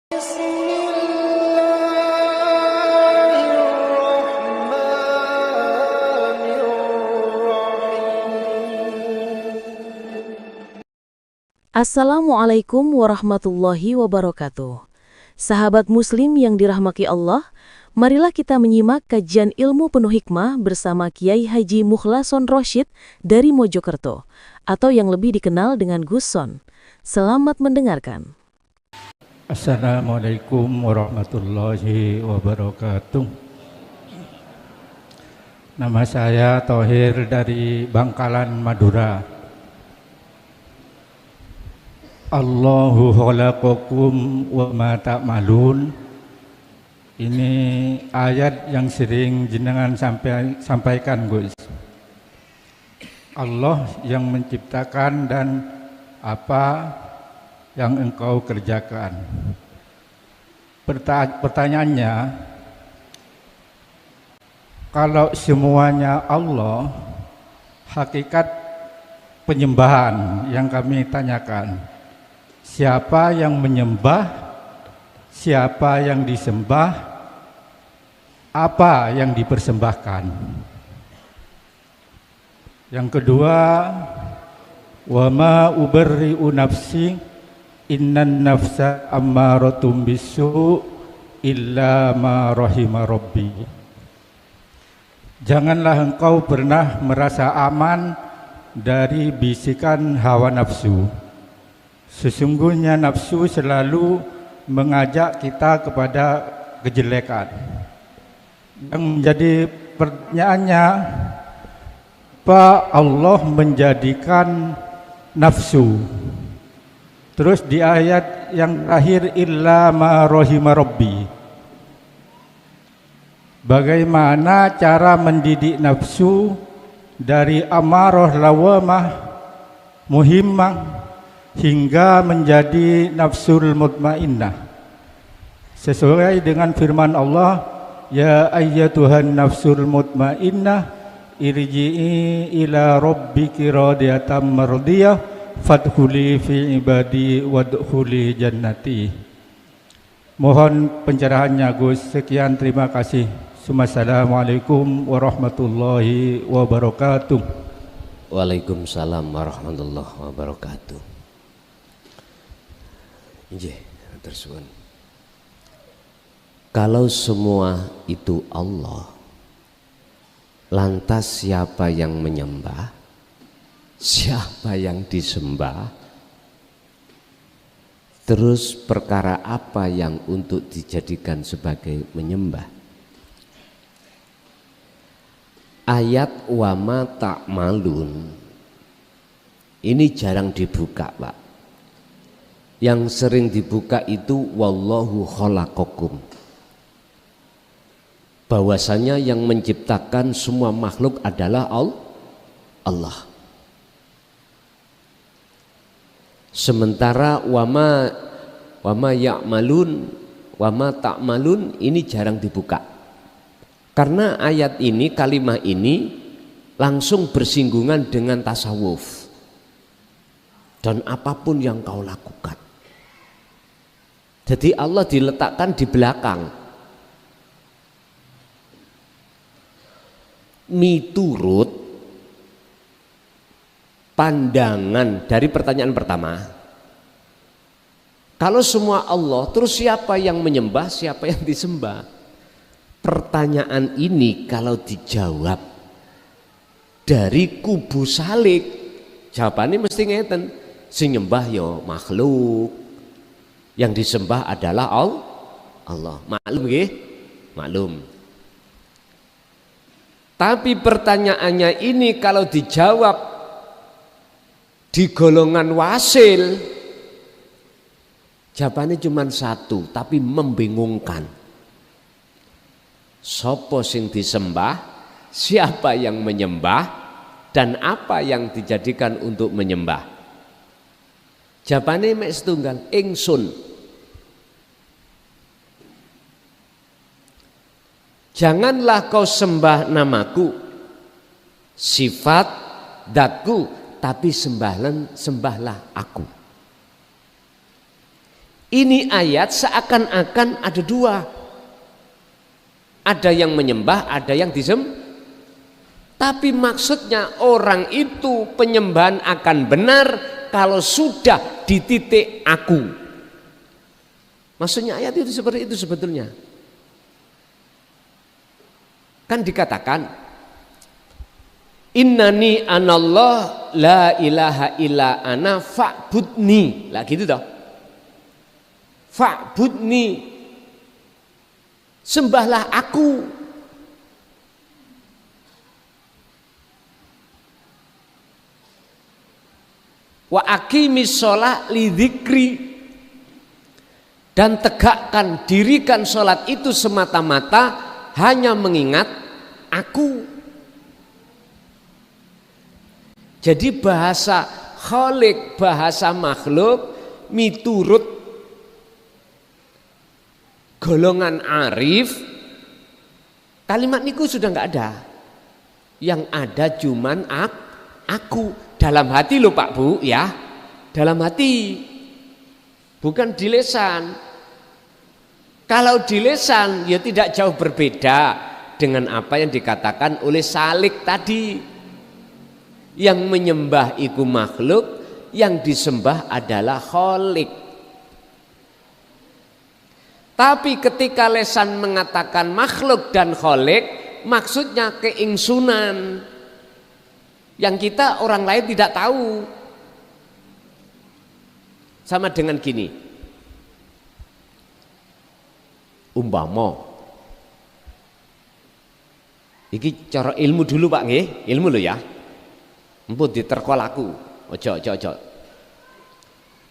Assalamualaikum warahmatullahi wabarakatuh. Sahabat muslim yang dirahmati Allah, marilah kita menyimak kajian ilmu penuh hikmah bersama Kiai Haji Mukhlason Rosyid dari Mojokerto, atau yang lebih dikenal dengan Gus Son. Selamat mendengarkan. Assalamualaikum warahmatullahi wabarakatuh. Nama saya Thohir dari Bangkalan, Madura. Allahu khalaqakum wa ma ta'malun. Ini ayat yang sering jenengan sampaikan, Gus. Allah yang menciptakan dan apa yang engkau kerjakan. Pertanyaannya, kalau semuanya Allah, hakikat penyembahan yang kami tanyakan, siapa yang menyembah, siapa yang disembah, apa yang dipersembahkan. Yang kedua, wa ma ubarri'u nafsi innan nafsa ammaratum bisu illa ma rahima rabbi. Janganlah engkau pernah merasa aman dari bisikan hawa nafsu. Sesungguhnya nafsu selalu mengajak kita kepada kejelekan. Yang menjadi pertanyaannya, apa Allah menjadikan nafsu? Terus di ayat yang terakhir, illa ma rahima rabbi. Bagaimana cara mendidik nafsu dari amarah lawamah, muhimmah, hingga menjadi nafsul mutmainnah, sesuai dengan firman Allah, ya ayyatuhan nafsul mutmainnah irji'i ila rabbiki radiyatan mardiyah fadkhuli fi ibadi wadkhuli jannati. Mohon pencerahannya, Gus. Sekian, terima kasih. Assalamualaikum warahmatullahi wabarakatuh. Waalaikumsalam warahmatullahi wabarakatuh. Nggih, matur suwun. Kalau semua itu Allah, lantas siapa yang menyembah? Siapa yang disembah? Terus perkara apa yang untuk dijadikan sebagai menyembah? Ayat wa ma ta'malun ini jarang dibuka, Pak. Yang sering dibuka itu wallahu khalaqakum. Bahwasanya yang menciptakan semua makhluk adalah Allah. Sementara wama ya'malun, wama ta'malun ini jarang dibuka. Karena ayat ini, kalimat ini langsung bersinggungan dengan tasawuf. Dan apapun yang kau lakukan. Jadi Allah diletakkan di belakang. Miturut pandangan dari pertanyaan pertama, kalau semua Allah, terus siapa yang menyembah, siapa yang disembah? Pertanyaan ini kalau dijawab dari kubu salik, jawabannya mesti ngeten, sing nyembah ya makhluk, yang disembah adalah Allah. Maklum nggih? Maklum. Tapi pertanyaannya ini kalau dijawab di golongan wasil, jawabannya cuma satu, tapi membingungkan. Sopo sing disembah, siapa yang menyembah, dan apa yang dijadikan untuk menyembah? Jawabannya mek setunggal, ingsun. Janganlah kau sembah namaku, sifat datku, tapi sembahlah aku. Ini ayat seakan-akan ada dua. Ada yang menyembah, ada yang disembah. Tapi maksudnya orang itu penyembahan akan benar kalau sudah di titik aku. Maksudnya ayat itu seperti itu sebetulnya. Kan dikatakan innani anallah la ilaha illa ana fa'budni. Lah gitu toh. Fa'budni. Sembahlah aku. Wa aqimis sholat li dzikri, dan tegakkan, dirikan sholat itu semata-mata hanya mengingat aku. Jadi bahasa khalik, bahasa makhluk miturut golongan arif, kalimat niku sudah nggak ada. Yang ada cuman aku. Dalam hati loh Pak Bu ya, dalam hati, bukan di lisan. Kalau di lisan ya tidak jauh berbeda dengan apa yang dikatakan oleh Salik tadi. Yang menyembah itu makhluk, yang disembah adalah Khalik. Tapi ketika lisan mengatakan makhluk dan Khalik, maksudnya keingsunan yang kita orang lain tidak tahu. Sama dengan gini, umpama iki cara ilmu dulu Pak nggih, ilmu lo ya. Empun diterkol aku. Ojo.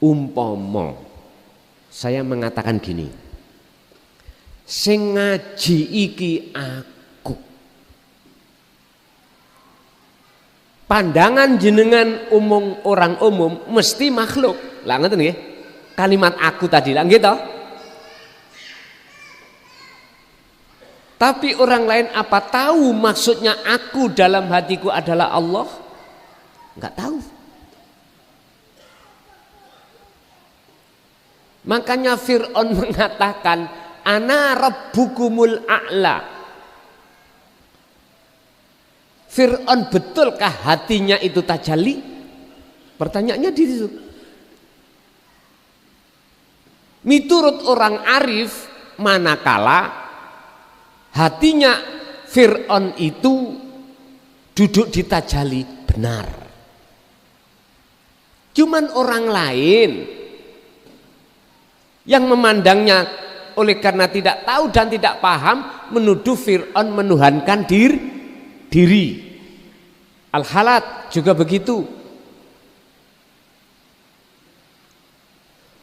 Umpama saya mengatakan gini, sing ngaji iki aku. Pandangan jenengan orang umum mesti makhluk. Lah ngoten nggih. Kalimat aku tadi lah nggih toh. Tapi orang lain apa tahu maksudnya aku dalam hatiku adalah Allah? Enggak tahu. Makanya Fir'aun mengatakan ana rabbukumul a'la. Fir'aun betulkah hatinya itu tajalli? Pertanyaannya di situ. Miturut orang arif, manakala hatinya Fir'aun itu duduk di tajalli benar. Cuman orang lain yang memandangnya oleh karena tidak tahu dan tidak paham menuduh Fir'aun menuhankan diri. Al-Halat juga begitu.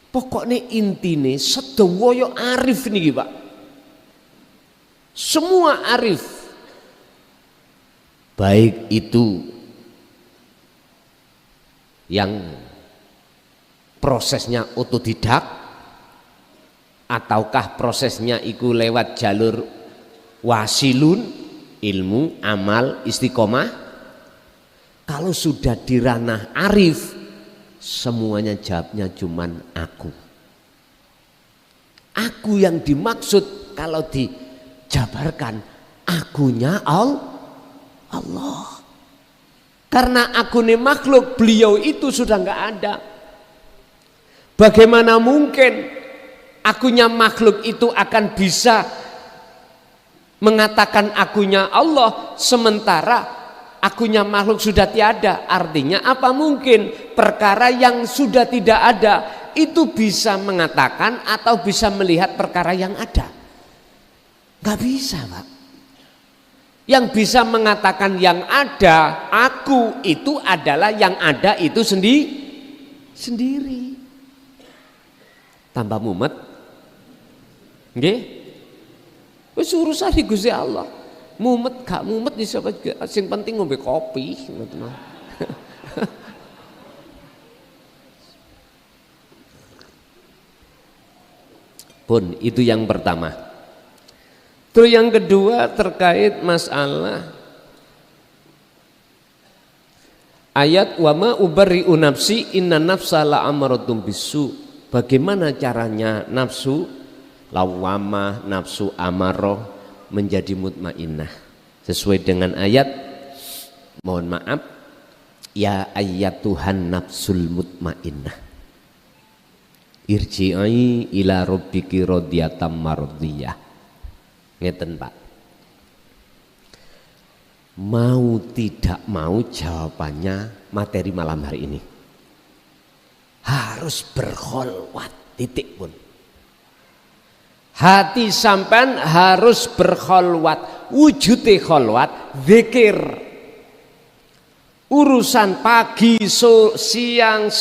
Pokoknya intine sedaya arif niki Pak. Semua arif, baik itu yang prosesnya otodidak ataukah prosesnya itu lewat jalur wasilun, ilmu, amal, istiqomah. Kalau sudah di ranah arif, semuanya jawabnya cuman aku. Aku yang dimaksud kalau dijabarkan akunya Allah. Karena aku ini makhluk, beliau itu sudah nggak ada. Bagaimana mungkin akunya makhluk itu akan bisa mengatakan akunya Allah sementara akunya makhluk sudah tiada? Artinya apa mungkin perkara yang sudah tidak ada itu bisa mengatakan atau bisa melihat perkara yang ada? Gak bisa Pak. Yang bisa mengatakan yang ada, aku itu adalah yang ada itu sendiri. Tambah mumet nggih? Wis urusan Gusti Allah. Mumet gak mumet di siapa sing penting ngombe kopi ngoten. Pun itu yang pertama. Terus yang kedua terkait masalah ayat wa ma ubarri'u nafsi inna nafsa la'amaratun bisu. bagaimana caranya nafsu lawamah, nafsu amarah menjadi mutmainnah sesuai dengan ayat, mohon maaf, ya ayyatuhan nafsul mutmainnah irji'i ila rabbiki radiyatan mardiyah. Ngeten Pak, mau tidak mau jawabannya materi malam hari ini harus berkholwat, titik pun. Hati sampean harus berkholwat, wujudnya kholwat, zikir. Urusan pagi, siang,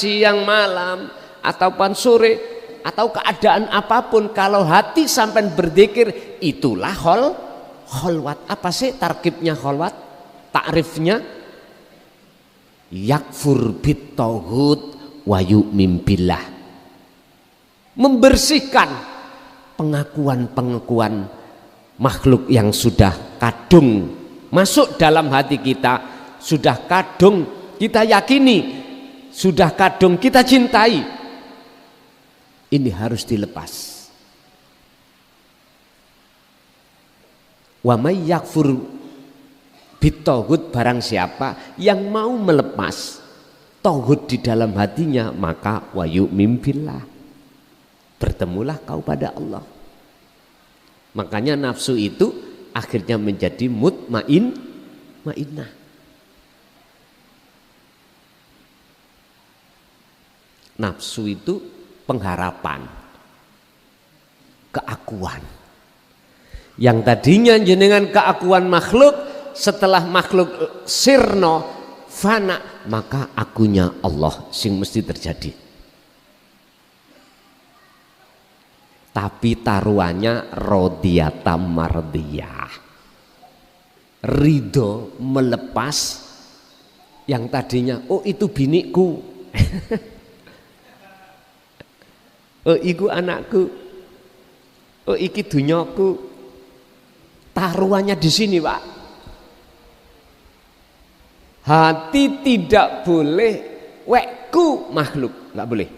malam, ataupun sore, atau keadaan apapun, kalau hati sampean berzikir, itulah kholwat. Apa sih tarkibnya kholwat? Takrifnya yakfur bit tauhid wa yu'min billah, membersihkan pengakuan makhluk yang sudah kadung masuk dalam hati kita, sudah kadung kita yakini, sudah kadung kita cintai. Ini harus dilepas. Wa may yakfur bit tauhid, barang siapa yang mau melepas tauhid di dalam hatinya, maka wa yu'min billah, bertemulah kau pada Allah. Makanya nafsu itu akhirnya menjadi mutmainnah. Nafsu itu pengharapan, keakuan. Yang tadinya jenengan keakuan makhluk, setelah makhluk sirna fana, maka akunya Allah sing mesti terjadi. Tapi taruhannya radiyatan mardiyah, ridho melepas yang tadinya oh itu biniku, oh iku anakku, oh iki dunyaku. Taruhannya di sini Pak. Hati tidak boleh wekku makhluk, nggak boleh.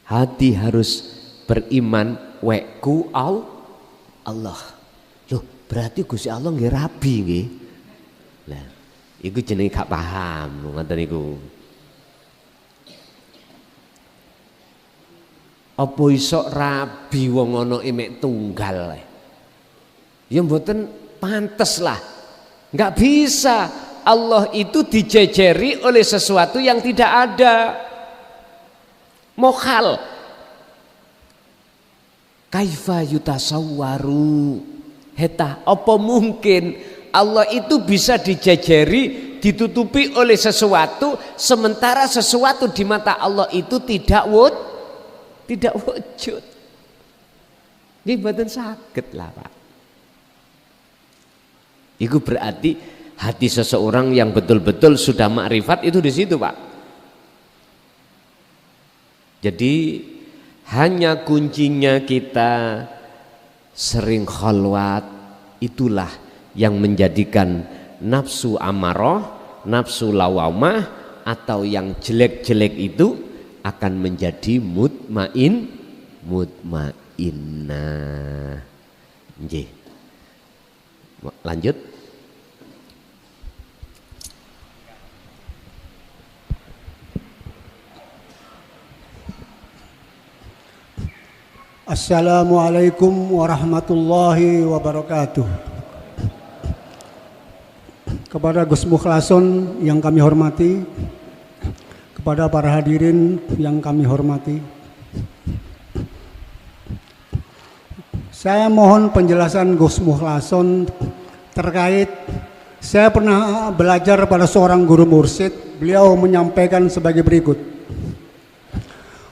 Hati harus beriman wekku Allah. Loh, berarti Gusti Allah nggih rabi nggih. Lah, iku jenenge gak paham ngoten niku. Apa iso rabi wong ana emek tunggal? Ya mboten pantes lah. Enggak bisa. Allah itu dijejeri oleh sesuatu yang tidak ada. Mokhal. Kaifa yutasawwaru. Heta, apa mungkin Allah itu bisa dijejeri, ditutupi oleh sesuatu, sementara sesuatu di mata Allah itu tidak wujud. Ini mboten saged lah Pak. Itu berarti hati seseorang yang betul-betul sudah makrifat itu di situ Pak. Jadi hanya kuncinya kita sering khalwat, itulah yang menjadikan nafsu amarah, nafsu lawamah atau yang jelek-jelek itu akan menjadi mutmainnah. Nggih. Lanjut. Assalamualaikum warahmatullahi wabarakatuh. Kepada Gus Mukhlason yang kami hormati, kepada para hadirin yang kami hormati, saya mohon penjelasan Gus Mukhlason terkait, saya pernah belajar pada seorang guru mursyid, beliau menyampaikan sebagai berikut.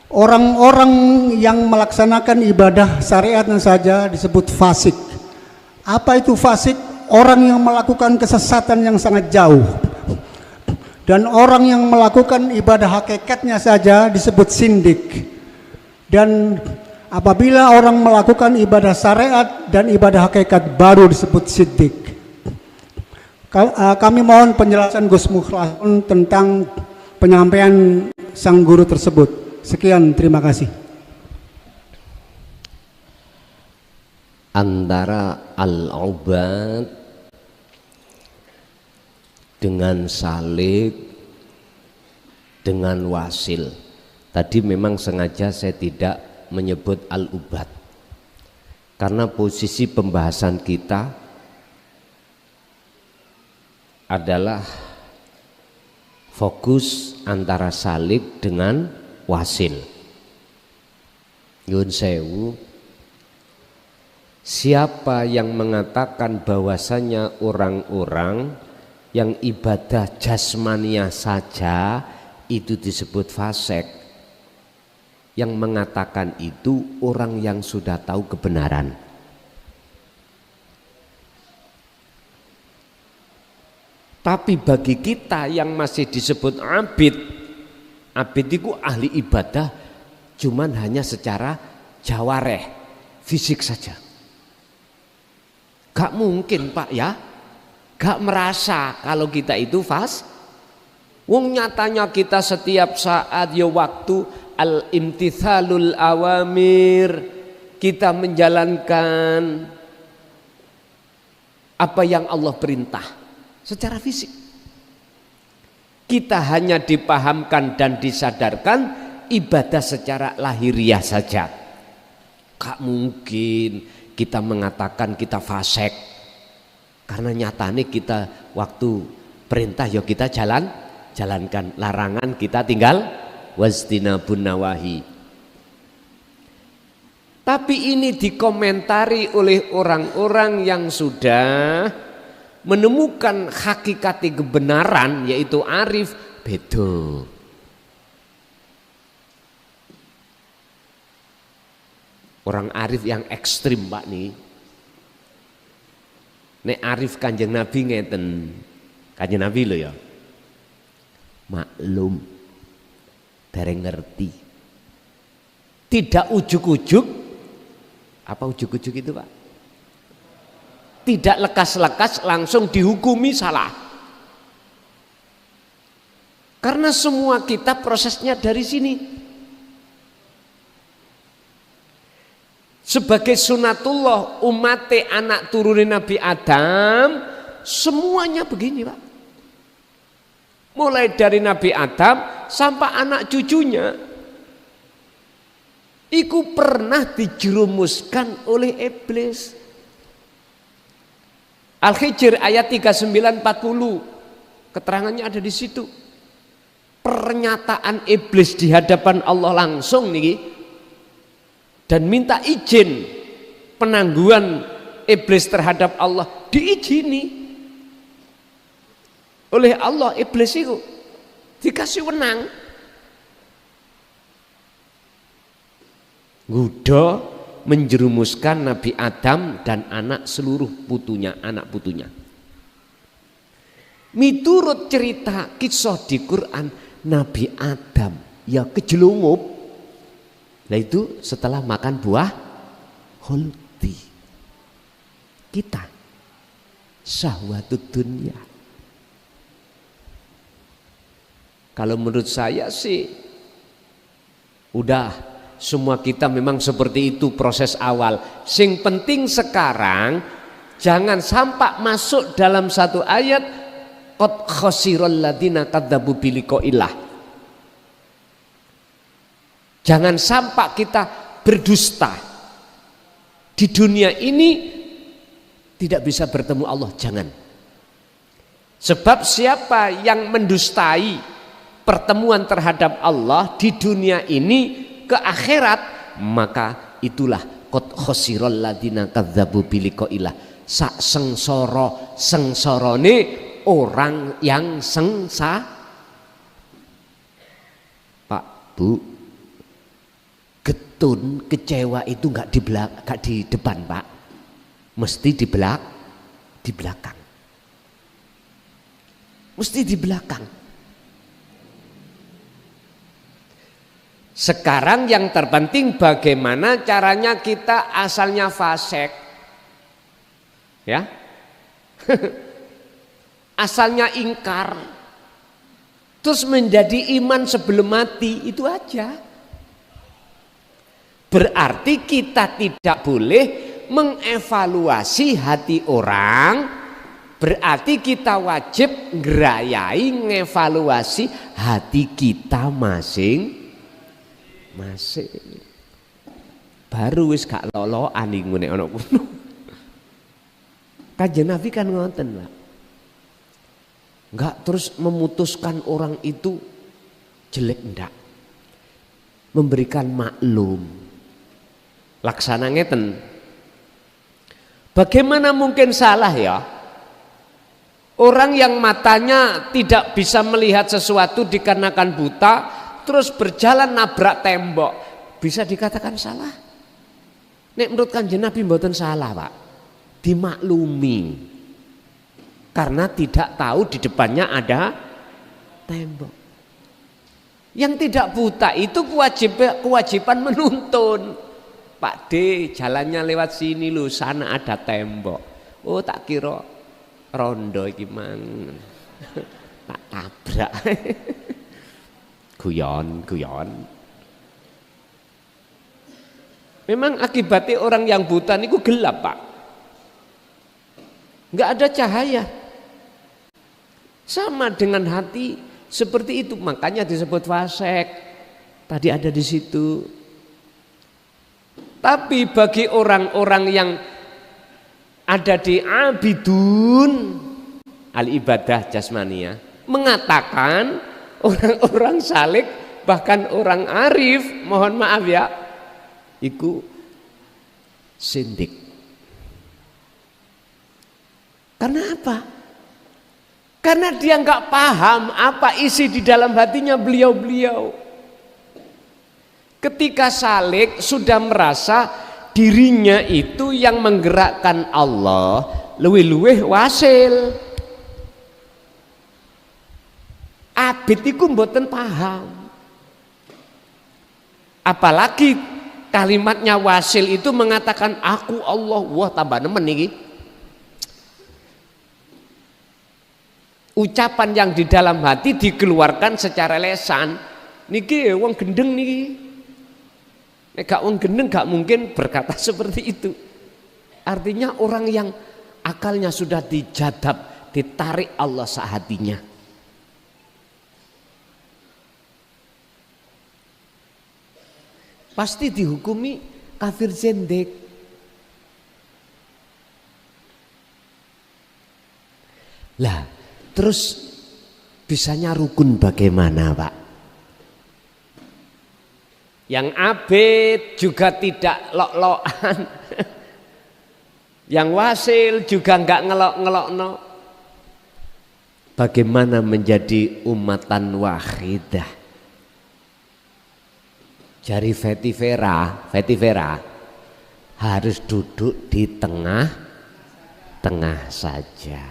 Orang-orang yang melaksanakan ibadah syariatnya saja disebut fasik. Apa itu fasik? Orang yang melakukan kesesatan yang sangat jauh. Dan orang yang melakukan ibadah hakikatnya saja disebut sindik. Dan apabila orang melakukan ibadah syariat dan ibadah hakikat baru disebut siddiq. Kami mohon penjelasan Gus Mukhlason tentang penyampaian sang guru tersebut. Sekian, terima kasih. Antara al-ubad dengan salik dengan wasil. Tadi memang sengaja saya tidak menyebut al-ubad karena posisi pembahasan kita adalah fokus antara salik dengan wasil. Yun sewu, siapa yang mengatakan bahwasanya orang-orang yang ibadah jasmania saja itu disebut fasik, yang mengatakan itu orang yang sudah tahu kebenaran. Tapi bagi kita yang masih disebut abid, abid itu ahli ibadah cuman hanya secara jawareh, fisik saja. Gak mungkin Pak ya, gak merasa kalau kita itu wong nyatanya kita setiap saat ya waktu al-imtithalul awamir, kita menjalankan apa yang Allah perintah secara fisik. Kita hanya dipahamkan dan disadarkan ibadah secara lahiriah saja. Gak mungkin kita mengatakan kita fasik karena nyatanya kita waktu perintah ya kita jalankan, larangan kita tinggal wastinabun nawahi. Tapi ini dikomentari oleh orang-orang yang sudah menemukan hakikat kebenaran, yaitu arif, beda. Orang arif yang ekstrim Pak nih. Nek arif Kanjeng Nabi ngeten. Kanjeng Nabi lo ya. Maklum, dereng ngerti. Tidak ujuk-ujuk. Apa ujuk-ujuk itu Pak? Tidak lekas-lekas langsung dihukumi salah. Karena semua kita prosesnya dari sini. Sebagai sunatullah umat anak turunin Nabi Adam, semuanya begini Pak. Mulai dari Nabi Adam sampai anak cucunya, iku pernah dijerumuskan oleh iblis. Al-Hijr ayat 39-40, keterangannya ada di situ. Pernyataan iblis di hadapan Allah langsung nih, dan minta izin penangguhan iblis terhadap Allah diizini oleh Allah. Iblis itu dikasih wenang gudo menjerumuskan Nabi Adam dan anak seluruh anak putunya. Miturut cerita kisah di Quran, Nabi Adam ya kejelungup. Nah itu setelah makan buah khuldi. Kita syahwatud dunya. Kalau menurut saya sih udah semua kita memang seperti itu proses awal. Sing penting sekarang jangan sampai masuk dalam satu ayat qad khasiral ladina kadzabu biliqaillah. Jangan sampai kita berdusta di dunia ini tidak bisa bertemu Allah, jangan. Sebab siapa yang mendustai pertemuan terhadap Allah di dunia ini ke akhirat, maka itulah qad khasiral ladina kadzabu biliqaillah. Sak sengsorone orang yang Pak Bu, getun kecewa itu nggak di depan Pak, mesti di belakang, mesti di belakang. Sekarang yang terpenting bagaimana caranya kita asalnya fasik, ya, asalnya ingkar, Terus menjadi iman sebelum mati, itu aja. Berarti kita tidak boleh mengevaluasi hati orang, berarti kita wajib ngerayai ngevaluasi hati kita masing-masing. Baru wis gak lolokan iku nek ana kuno. Kanjeng Nabi kan ngoten, Pak. Enggak terus memutuskan orang itu jelek, enggak. Memberikan maklum. Laksana ngeten. Bagaimana mungkin salah ya? Orang yang matanya tidak bisa melihat sesuatu dikarenakan buta, terus berjalan nabrak tembok, bisa dikatakan salah? Nek menurut Kanjeng Nabi mboten salah, Pak. Dimaklumi. Karena tidak tahu di depannya ada tembok. Yang tidak buta itu kewajiban menuntun. Pak D, jalannya lewat sini loh, sana ada tembok. Oh, tak kira rondo iki mang. Tak tabrak. Guyon. Memang akibatnya orang yang buta niku gelap, Pak. Enggak ada cahaya. Sama dengan hati seperti itu, makanya disebut fasik. Tadi ada di situ. Tapi bagi orang-orang yang ada di abidun al-ibadah jasmaniyah, mengatakan orang-orang salik bahkan orang arif, mohon maaf ya, itu sindik. Karena apa? Karena dia nggak paham apa isi di dalam hatinya beliau-beliau. Ketika salik sudah merasa dirinya itu yang menggerakkan Allah, luwih-luwih wasil. Abid iku mboten paham. Apalagi kalimatnya wasil itu mengatakan aku Allah, wah tambah nemen niki. Ucapan yang di dalam hati dikeluarkan secara lesan. Niki wong gendeng niki. Nek gak wong gendeng gak mungkin berkata seperti itu. Artinya orang yang akalnya sudah dijadab, ditarik Allah sehatinya. Pasti dihukumi kafir zindik. Lah, terus bisanya rukun bagaimana, Pak? Yang abid juga tidak lok-lokan. Yang wasil juga enggak ngelok-ngelokno. Bagaimana menjadi umatan wahidah? Jari Vetivera harus duduk di tengah-tengah saja.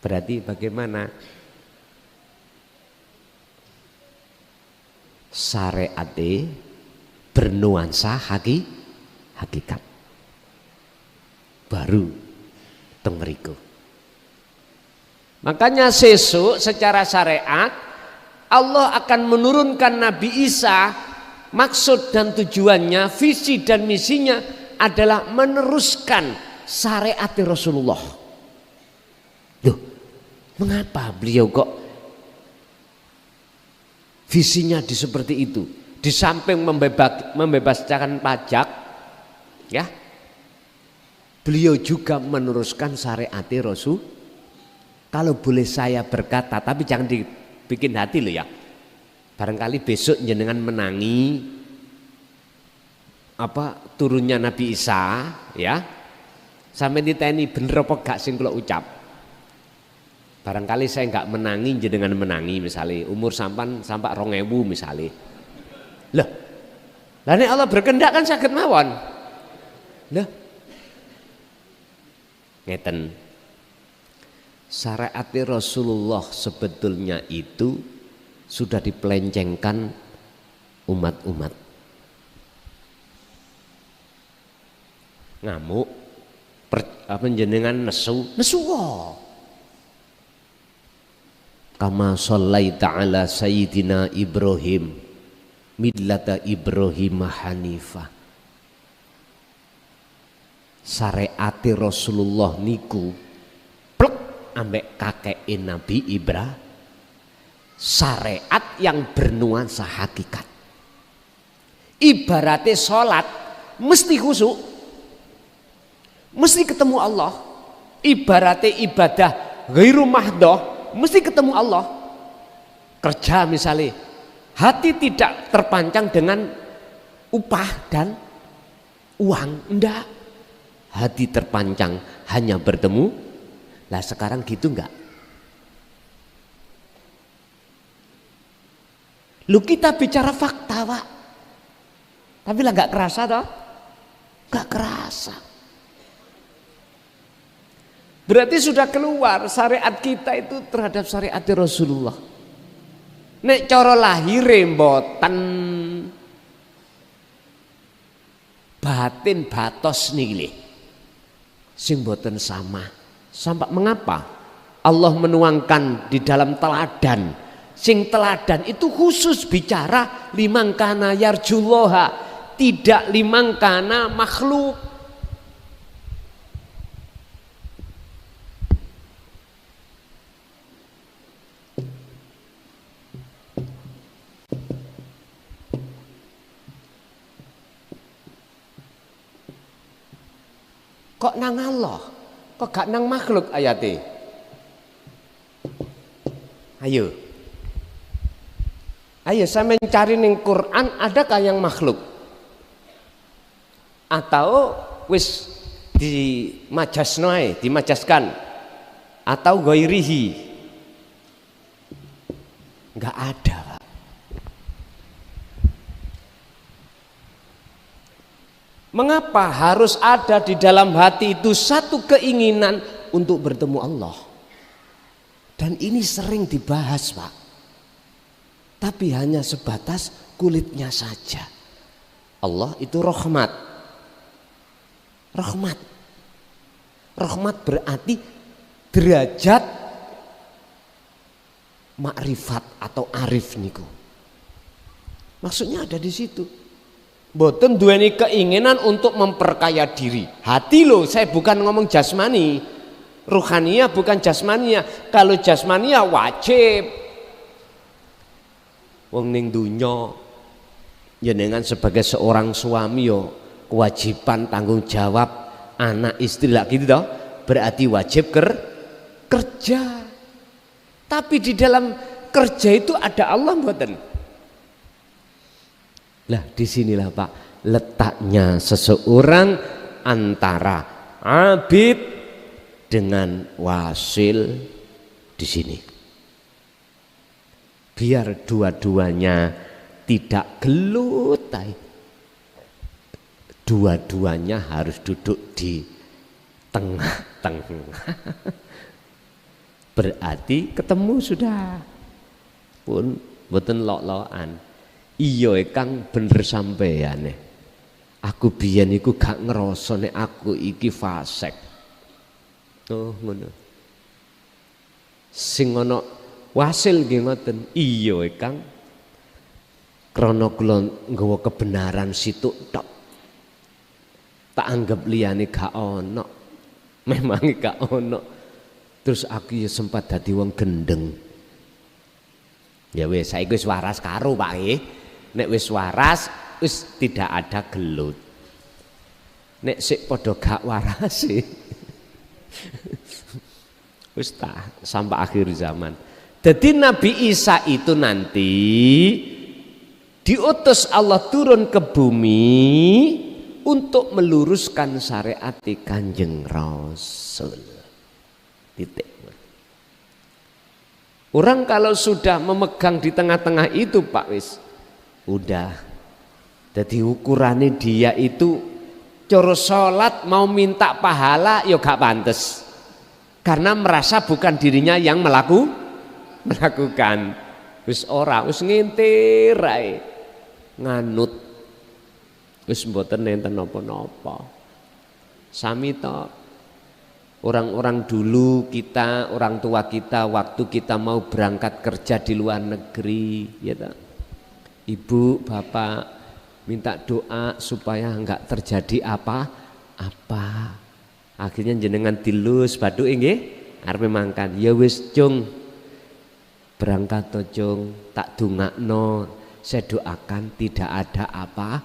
Berarti bagaimana? Syariat bernuansa hakikat. Baru teng mriku. Makanya sesuk secara syariat Allah akan menurunkan Nabi Isa, maksud dan tujuannya, visi dan misinya adalah meneruskan syariat Rasulullah. Loh, mengapa beliau kok visinya di seperti itu? Di samping membebaskan pajak, ya, beliau juga meneruskan syariat Rasul. Kalau boleh saya berkata, tapi jangan dibikin hati loh ya. Barangkali besok jenengan menangi apa turunnya Nabi Isa, ya. Sampai diteni bener apa gak sing kula ucap. Barangkali saya nggak menangi jenengan menangi, misalnya umur sampai 2000 misalnya. Lah nek Allah berkehendak kan saged mawon. Lah ngeten. Syariat Rasulullah sebetulnya itu sudah dipelencengkan umat-umat. Ngamuk, jenengan nesu. kama shallaita ala sayyidina Ibrahim millata Ibrahim hanifah. Syariate Rasulullah niku plek ambek kakek Nabi Ibrahim, syariat yang bernuansa hakikat. Ibaratnya sholat mesti khusyuk, mesti ketemu Allah. Ibaratnya ibadah ghairu mahdoh mesti ketemu Allah. Kerja misalnya, hati tidak terpancang dengan upah dan uang, enggak. Hati terpancang hanya bertemu. Lah sekarang gitu enggak? Lu kita bicara fakta, Pak. Tapi lah enggak kerasa toh? Enggak kerasa. Berarti sudah keluar syariat kita itu terhadap syariat Rasulullah. Nek cara lahire mboten, batin batos niki sing mboten sama. Sampai mengapa Allah menuangkan di dalam teladan, sing teladan itu khusus bicara liman kana yarjullaha, tidak liman kana makhluk. Kok nang Allah? Kok gak nang makhluk ayate? Ayo. Ayo saya mencari ning Quran, adakah yang makhluk? Atau wis dimajasno, dimajaskan? Atau ghairihi? Enggak ada, Pak. Mengapa harus ada di dalam hati itu satu keinginan untuk bertemu Allah? Dan ini sering dibahas, Pak. Tapi hanya sebatas kulitnya saja. Allah itu rahmat. Rahmat. Rahmat berarti derajat makrifat atau arif niku. Maksudnya ada di situ. Boten duweni keinginan untuk memperkaya diri. Hati loh, saya bukan ngomong jasmani. Ruhaniyah bukan jasmania. Kalau jasmania wajib. Wong ning dunya jenengan sebagai seorang suami yo kewajiban tanggung jawab anak istri lah gitu toh. Berarti wajib kerja. Tapi di dalam kerja itu ada Allah mboten? Lah disinilah Pak letaknya seseorang antara abid dengan wasil di sini. Biar dua-duanya tidak gelut, dua-duanya harus duduk di tengah-tengah. Berarti ketemu sudah pun boten lok-lokan. Iya Kang bener sampeyane. Aku biyen iku gak ngerasa nek aku iki fasik. Oh ngono. Sing ana wasil nggih ngoten. Iya Kang. Krana kula nggawa kebenaran situk tok. Tak anggap liyane gak ana. Memang gak ana. Terus aku ya sempat dadi wong gendeng. Ya wis saiki wis waras karo Pak nggih. Nek wis waras wis tidak ada gelut. Nek sik padha gak waras wis tak sampai akhir zaman. Jadi Nabi Isa itu nanti diutus Allah turun ke bumi untuk meluruskan syariat Kanjeng Rasul. Titik. Orang kalau sudah memegang di tengah-tengah itu Pak wis udah. Jadi ukurannya dia itu coro sholat mau minta pahala ya gak pantes. Karena merasa bukan dirinya yang melakukan. Wis ora, wis ngintir ae. Nganut. Wis mboten nenten napa-napa. Sami to. Orang-orang dulu kita, orang tua kita waktu kita mau berangkat kerja di luar negeri, ya tak? Ibu, bapak minta doa supaya enggak terjadi apa-apa. Akhirnya jenengan dilus baduk nggih arep mangkat. Ya wis cung. Berangkat to cung, tak dongakno, saya doakan tidak ada apa.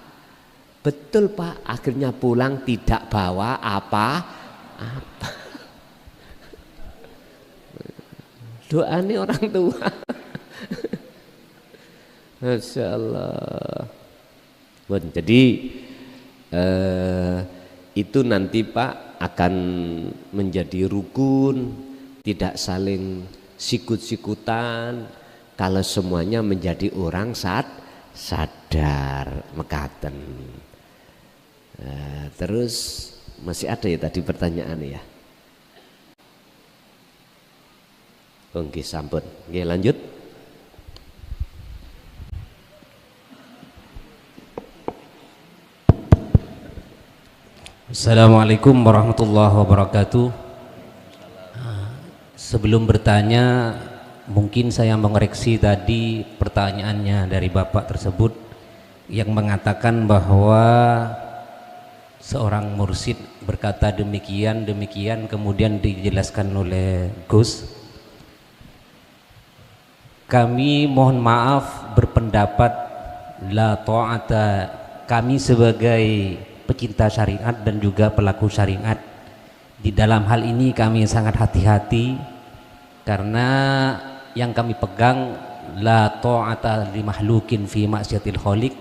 Betul Pak, akhirnya pulang tidak bawa apa-apa. Doa ini orang tua. Masya Allah. Jadi itu nanti Pak akan menjadi rukun, tidak saling sikut-sikutan kalau semuanya menjadi orang sadar mekaten. Terus masih ada ya tadi pertanyaan ya. Oke, sampun. Oke, lanjut. Assalamualaikum warahmatullahi wabarakatuh. Sebelum bertanya, mungkin saya mengoreksi tadi pertanyaannya dari Bapak tersebut yang mengatakan bahwa seorang mursyid berkata demikian kemudian dijelaskan oleh Gus. Kami mohon maaf berpendapat la ta'ata, kami sebagai pecinta syariat dan juga pelaku syariat di dalam hal ini kami sangat hati-hati karena yang kami pegang la ta'ata li mahlukin fi ma'siyatil khaliq,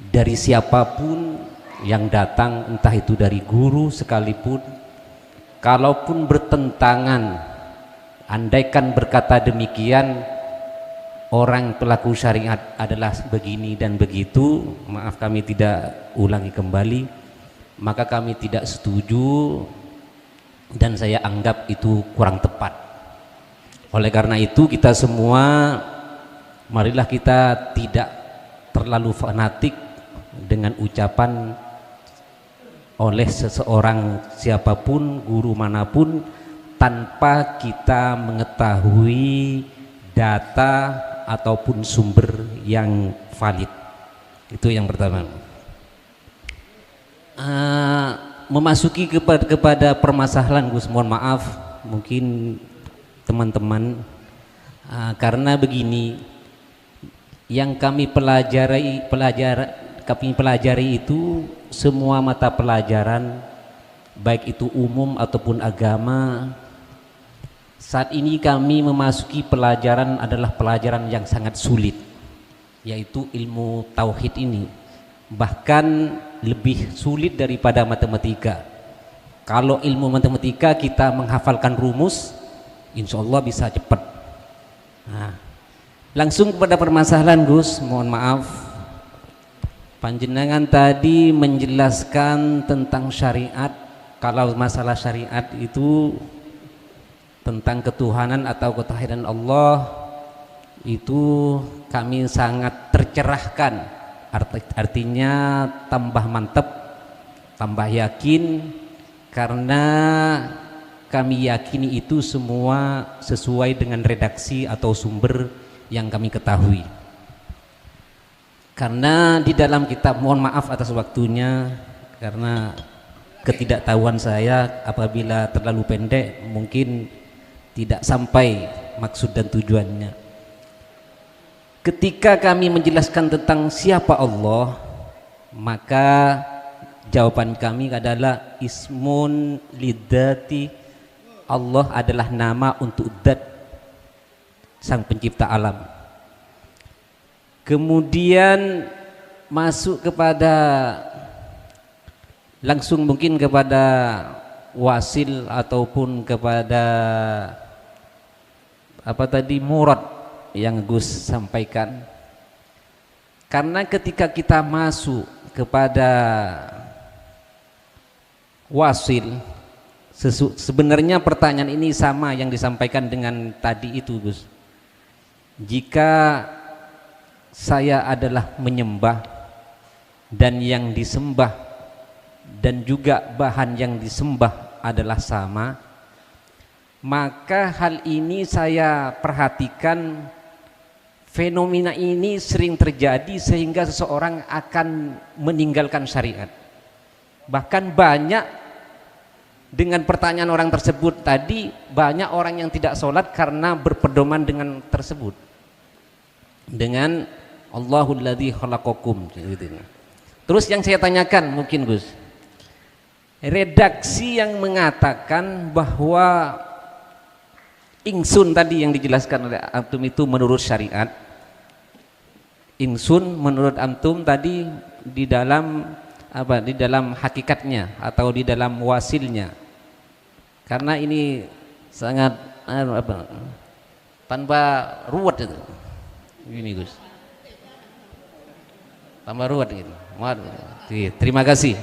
dari siapapun yang datang entah itu dari guru sekalipun, kalaupun bertentangan, andaikan berkata demikian orang pelaku syariat adalah begini dan begitu, maaf kami tidak ulangi kembali, maka kami tidak setuju dan saya anggap itu kurang tepat. Oleh karena itu kita semua marilah kita tidak terlalu fanatik dengan ucapan oleh seseorang siapapun, guru manapun, tanpa kita mengetahui data ataupun sumber yang valid. Itu yang pertama. Memasuki kepada permasalahan Gus, mohon maaf mungkin teman-teman, karena begini, yang kami pelajari itu semua mata pelajaran, baik itu umum ataupun agama. Saat ini kami memasuki pelajaran adalah pelajaran yang sangat sulit, yaitu ilmu tauhid ini, bahkan lebih sulit daripada matematika. Kalau ilmu matematika kita menghafalkan rumus, insya Allah bisa cepat. Nah, langsung kepada permasalahan Gus, mohon maaf, panjenengan tadi menjelaskan tentang syariat. Kalau masalah syariat itu tentang ketuhanan atau ketahiran Allah, itu kami sangat tercerahkan, artinya tambah mantap, tambah yakin, karena kami yakini itu semua sesuai dengan redaksi atau sumber yang kami ketahui. Karena di dalam kitab, mohon maaf atas waktunya karena ketidaktahuan saya, apabila terlalu pendek mungkin tidak sampai maksud dan tujuannya. Ketika kami menjelaskan tentang siapa Allah, maka jawaban kami adalah ismun lidzati, Allah adalah nama untuk zat sang pencipta alam. Kemudian masuk kepada langsung mungkin kepada wasil ataupun kepada apa tadi murad yang Gus sampaikan. Karena ketika kita masuk kepada wasil, sebenarnya pertanyaan ini sama yang disampaikan dengan tadi itu Gus. Jika saya adalah menyembah dan yang disembah dan juga bahan yang disembah adalah sama, Maka hal ini saya perhatikan, fenomena ini sering terjadi sehingga seseorang akan meninggalkan syariat. Bahkan banyak, dengan pertanyaan orang tersebut tadi, banyak orang yang tidak sholat karena berpedoman dengan tersebut, dengan Allahul ladzi khalaqakum gitu. Terus yang saya tanyakan mungkin Gus, redaksi yang mengatakan bahwa ingsun tadi yang dijelaskan oleh antum itu menurut syariat, ingsun menurut antum tadi di dalam apa, di dalam hakikatnya atau di dalam wasilnya, karena ini sangat apa, tanpa ruwet itu ini Gus, tanpa ruwet gitu. Terima kasih.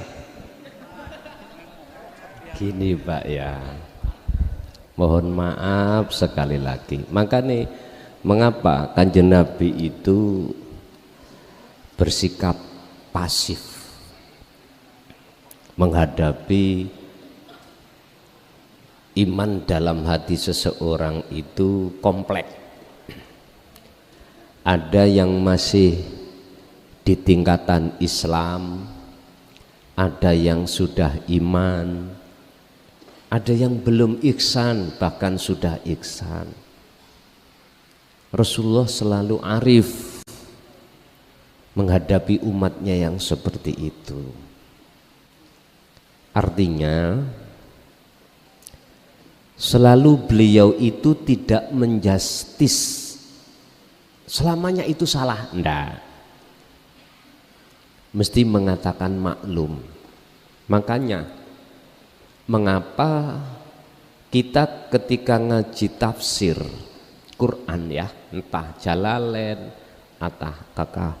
Gini Pak ya, mohon maaf sekali lagi. Makanya mengapa Kanjeng Nabi itu bersikap pasif menghadapi iman dalam hati seseorang itu kompleks. Ada yang masih di tingkatan Islam, ada yang sudah iman, ada yang belum ihsan, bahkan sudah ihsan. Rasulullah selalu arif menghadapi umatnya yang seperti itu. Artinya selalu beliau itu tidak menjustis selamanya itu salah, enggak. Mesti mengatakan maklum. Makanya mengapa kita ketika ngaji tafsir Quran ya, entah Jalalain atau kakak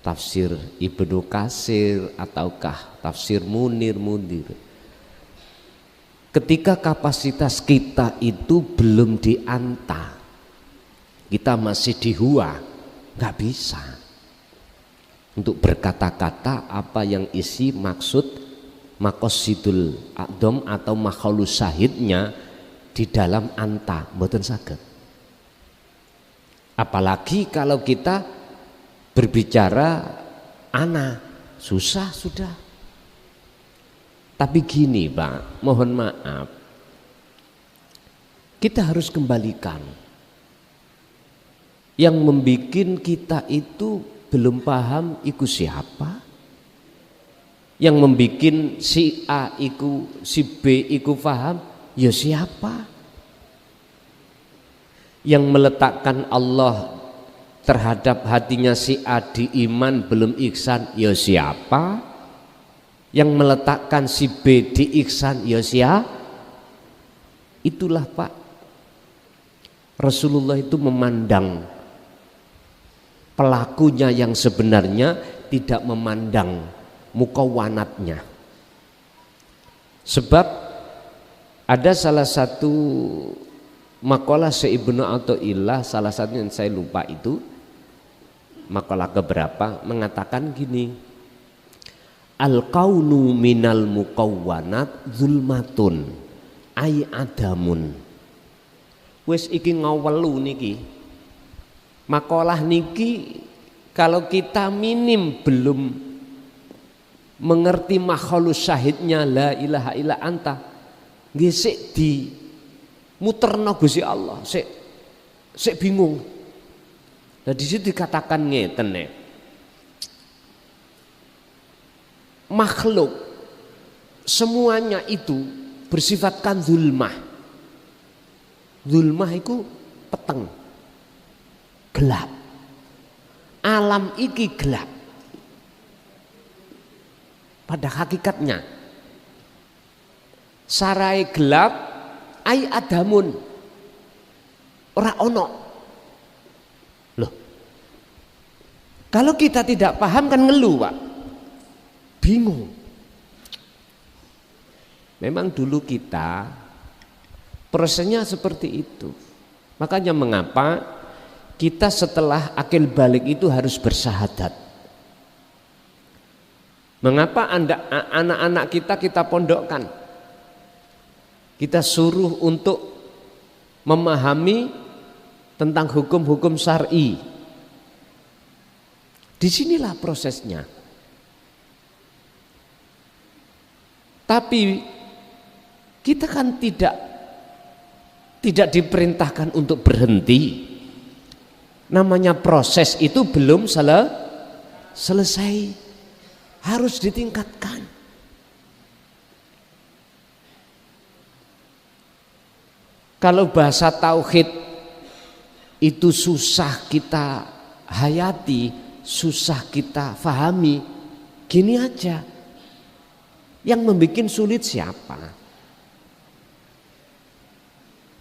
tafsir Ibnu Katsir ataukah tafsir Munir, ketika kapasitas kita itu belum dianta, kita masih dihua, nggak bisa untuk berkata-kata apa yang isi maksud maqasidul a'dham atau makhlus syahidnya di dalam anta, mboten saged. Apalagi kalau kita berbicara ana, susah sudah. Tapi gini Pak, mohon maaf, kita harus kembalikan. Yang membikin kita itu belum paham iku siapa, yang membikin si A iku, si B iku paham, ya siapa? Yang meletakkan Allah terhadap hatinya si A di iman belum ihsan, ya siapa? Yang meletakkan si B di ihsan, ya siapa? Itulah Pak, Rasulullah itu memandang pelakunya yang sebenarnya, tidak memandang mukawanatnya. Sebab ada salah satu makalah Ibnu Athaillah, salah satu yang saya lupa itu makalah keberapa, mengatakan gini, al-kaunu minal mukawanat zulmatun ay adamun. Wis iki ngawelu niki, makalah niki kalau kita minim belum mengerti makhlus syahidnya la ilaha illa anta, nggih sik di muterno Gusti Allah, sik bingung. Nah di situ dikatakan ngeten nek, makhluk semuanya itu bersifatkan zulmah. Zulmah itu peteng, gelap. Alam iki gelap. Pada hakikatnya sarai gelap ai adamun, ora ono. Loh, kalau kita tidak paham kan ngeluh Pak, bingung. Memang dulu kita prosesnya seperti itu. Makanya mengapa kita setelah akil balik itu harus bersyahadat. Mengapa anak-anak kita pondokkan, kita suruh untuk memahami tentang hukum-hukum syar'i. Disinilah prosesnya. Tapi kita kan tidak diperintahkan untuk berhenti. Namanya proses itu belum selesai, harus ditingkatkan. Kalau bahasa tauhid itu susah kita hayati, susah kita fahami, gini aja, yang membuat sulit siapa?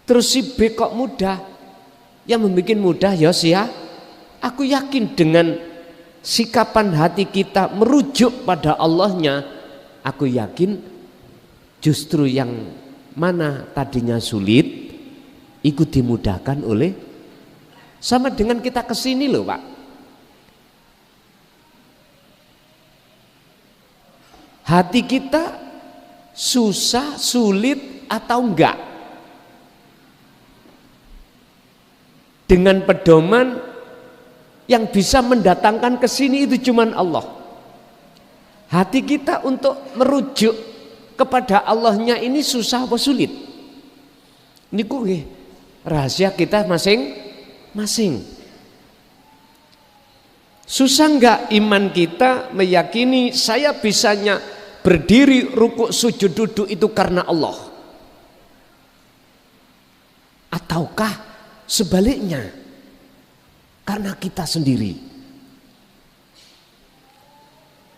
Terus si B kok mudah? Yang membuat mudah ya aku yakin dengan sikapan hati kita merujuk pada Allahnya, aku yakin justru yang mana tadinya sulit ikut dimudahkan oleh, sama dengan kita kesini loh Pak. Hati kita susah, sulit atau enggak, dengan pedoman yang bisa mendatangkan ke sini itu cuman Allah. Hati kita untuk merujuk kepada Allahnya ini susah apa sulit? Ini rahasia kita masing-masing. Susah enggak iman kita meyakini saya bisanya berdiri, rukuk, sujud, duduk itu karena Allah? Ataukah sebaliknya, karena kita sendiri?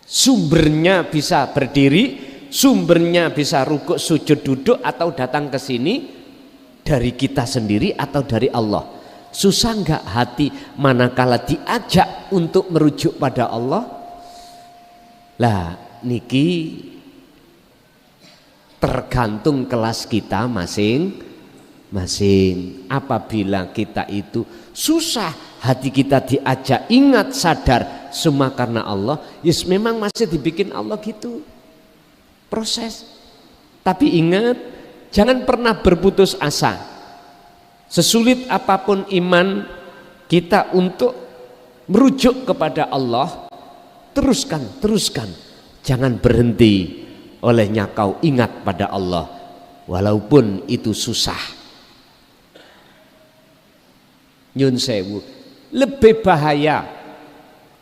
Sumbernya bisa berdiri, sumbernya bisa rukuk, sujud, duduk atau datang ke sini dari kita sendiri atau dari Allah? Susah enggak hati manakala diajak untuk merujuk pada Allah? Lah niki tergantung kelas kita masing-masing. Apabila kita itu susah hati kita diajak ingat sadar semua karena Allah, yes memang masih dibikin Allah gitu proses. Tapi ingat, jangan pernah berputus asa. Sesulit apapun iman kita untuk merujuk kepada Allah, teruskan, jangan berhenti. Olehnya kau ingat pada Allah walaupun itu susah. Nyun sewu, lebih bahaya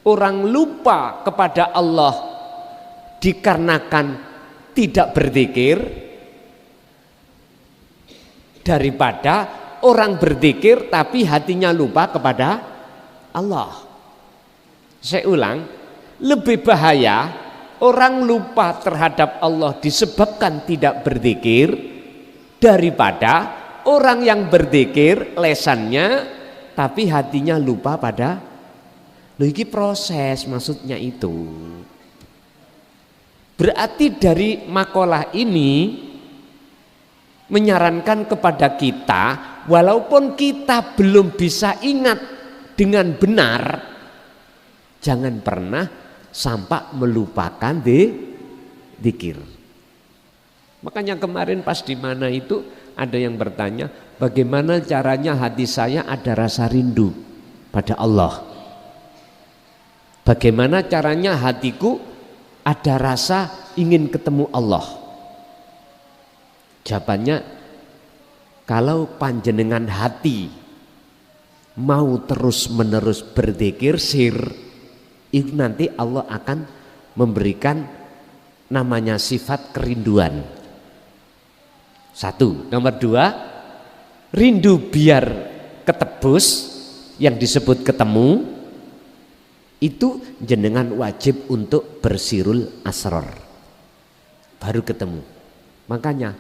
orang lupa kepada Allah dikarenakan tidak berzikir daripada orang berzikir tapi hatinya lupa kepada Allah. Saya ulang, lebih bahaya orang lupa terhadap Allah disebabkan tidak berzikir daripada orang yang berzikir lesannya tapi hatinya lupa pada. Loh, ini proses maksudnya itu. Berarti dari makalah ini menyarankan kepada kita, walaupun kita belum bisa ingat dengan benar, jangan pernah sampai melupakan dzikir. Makanya kemarin pas di mana itu ada yang bertanya, bagaimana caranya hati saya ada rasa rindu pada Allah? Bagaimana caranya hatiku ada rasa ingin ketemu Allah? Jawabannya, kalau panjenengan hati mau terus menerus berzikir sir, itu nanti Allah akan memberikan namanya sifat kerinduan. Satu. Nomor dua, rindu biar ketebus, yang disebut ketemu, itu jenengan wajib untuk bersirul asror, baru ketemu. Makanya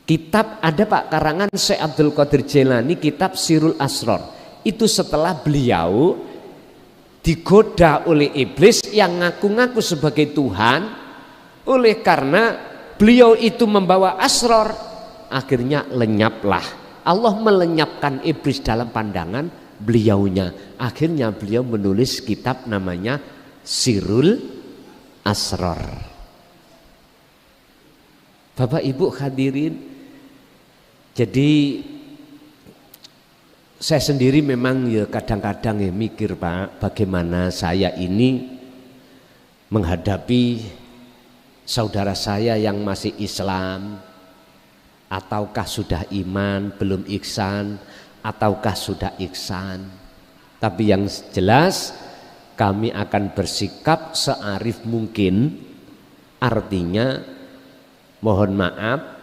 kitab ada Pak karangan Syekh Abdul Qadir Jailani, kitab Sirul Asror, itu setelah beliau digoda oleh iblis yang ngaku-ngaku sebagai Tuhan. Oleh karena beliau itu membawa asror, akhirnya lenyaplah. Allah melenyapkan iblis dalam pandangan beliaunya. Akhirnya beliau menulis kitab namanya Sirul Asror. Bapak Ibu hadirin, jadi Saya sendiri memang ya kadang-kadang ya mikir Pak, bagaimana saya ini menghadapi saudara saya yang masih Islam, ataukah sudah iman, belum ihsan, ataukah sudah ihsan. Tapi yang jelas kami akan bersikap searif mungkin, artinya mohon maaf,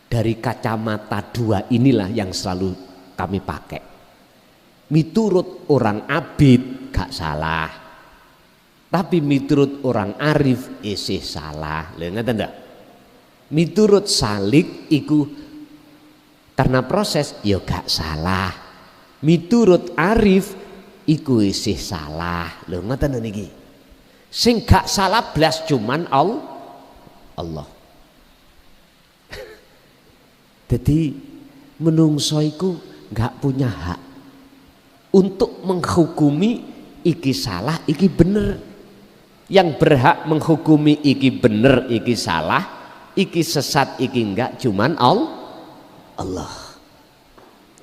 dari kacamata dua inilah yang selalu kami pakai. Miturut orang abid gak salah, tapi miturut orang arif isih salah. Lha ngeten ndak? Miturut salik iku karena proses ya gak salah. Miturut arif iku isih salah. Lho ngoten niki. Sing gak salah blas cuman Allah. Jadi menungso iku gak punya hak untuk menghukumi iki salah, iki bener. Yang berhak menghukumi iki bener, iki salah, iki sesat, iki enggak, cuman Allah.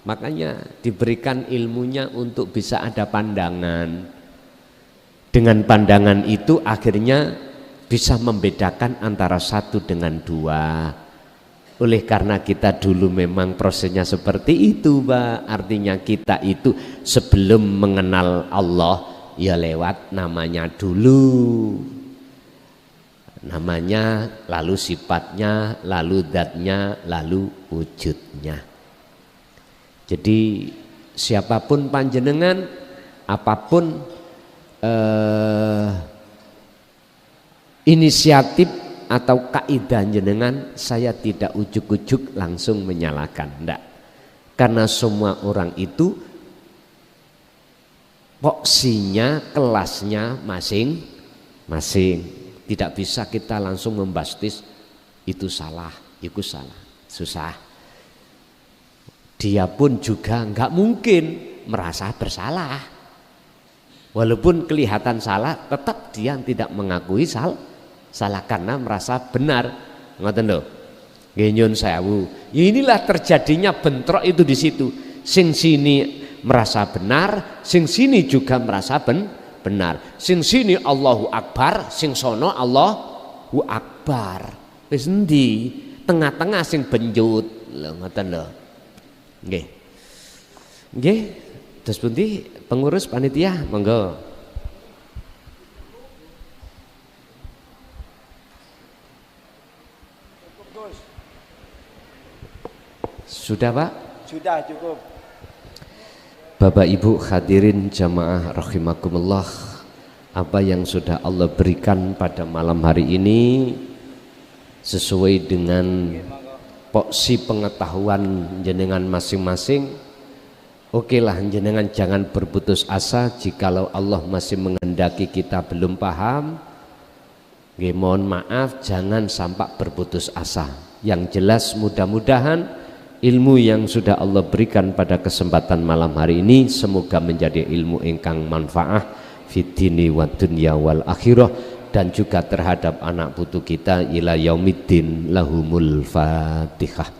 Makanya diberikan ilmunya untuk bisa ada pandangan. Dengan pandangan itu akhirnya bisa membedakan antara satu dengan dua. Oleh karena kita dulu memang prosesnya seperti itu, Pak. Artinya kita itu sebelum mengenal Allah ya lewat namanya dulu. Namanya, lalu sifatnya, lalu zatnya, lalu wujudnya. Jadi siapapun panjenengan, apapun inisiatif atau kaidah jenengan, saya tidak ujuk-ujuk langsung menyalahkan, enggak. Karena semua orang itu poksinya, kelasnya masing-masing. Tidak bisa kita langsung membastis itu salah, itu salah, susah. Dia pun juga enggak mungkin merasa bersalah. Walaupun kelihatan salah, tetap dia tidak mengakui salah karena merasa benar. Ngoten lho. Nggih nyun sewu. Inilah terjadinya bentrok itu di situ. Sing sini merasa benar, sing sini juga merasa benar. Sing sini Allahu Akbar, sing sono Allahu Akbar. Wis endi? Tengah-tengah sing benjut. Lho ngoten lho. Nggih. Nggih. Terus pundi pengurus panitia monggo. Sudah Pak? Sudah cukup. Bapak Ibu hadirin jamaah rahimakumullah, apa yang sudah Allah berikan pada malam hari ini sesuai dengan poksi pengetahuan jenengan masing-masing. Oke lah, jenengan jangan berputus asa jikalau Allah masih menghendaki kita belum paham. Mohon maaf, jangan sampai berputus asa. Yang jelas mudah-mudahan ilmu yang sudah Allah berikan pada kesempatan malam hari ini semoga menjadi ilmu ingkang manfaah fid dini wad dunya wal akhirah, dan juga terhadap anak putu kita ila yaumiddin. Lahumul Fatihah.